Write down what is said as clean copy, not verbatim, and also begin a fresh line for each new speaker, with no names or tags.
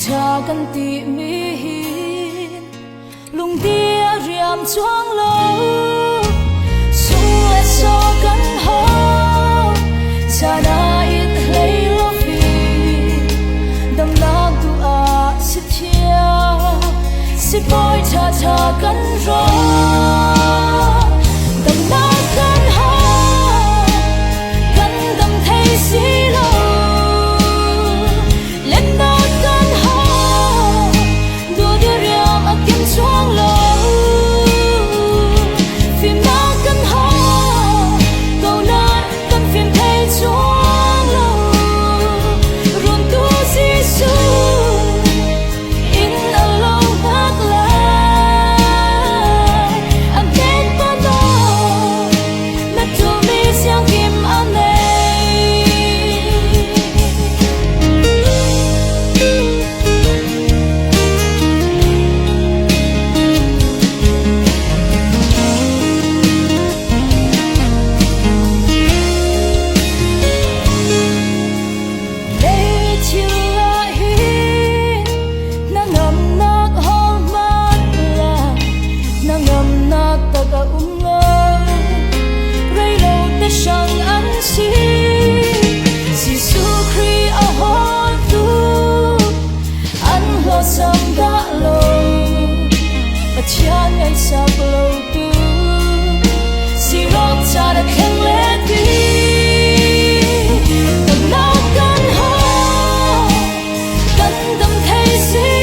cha kan ti mi hin lung dia riam chuang lo sung so kan ho cha na it hlei lo fi dam na tu a si thia si boy cha cha kan ro dam na kan ho kan dam thei si lo let na kan ho do dia riam a kim chuang lo phim na kan ho câu na kan phim thei chuang lo run tu si su in a long back lại I'm dead but no not to me xiang kim an sam đã lâu và chán ngày sao lâu tu si rót cha đã khen lẽ đi tầm nào căn ho căn tâm thấy gì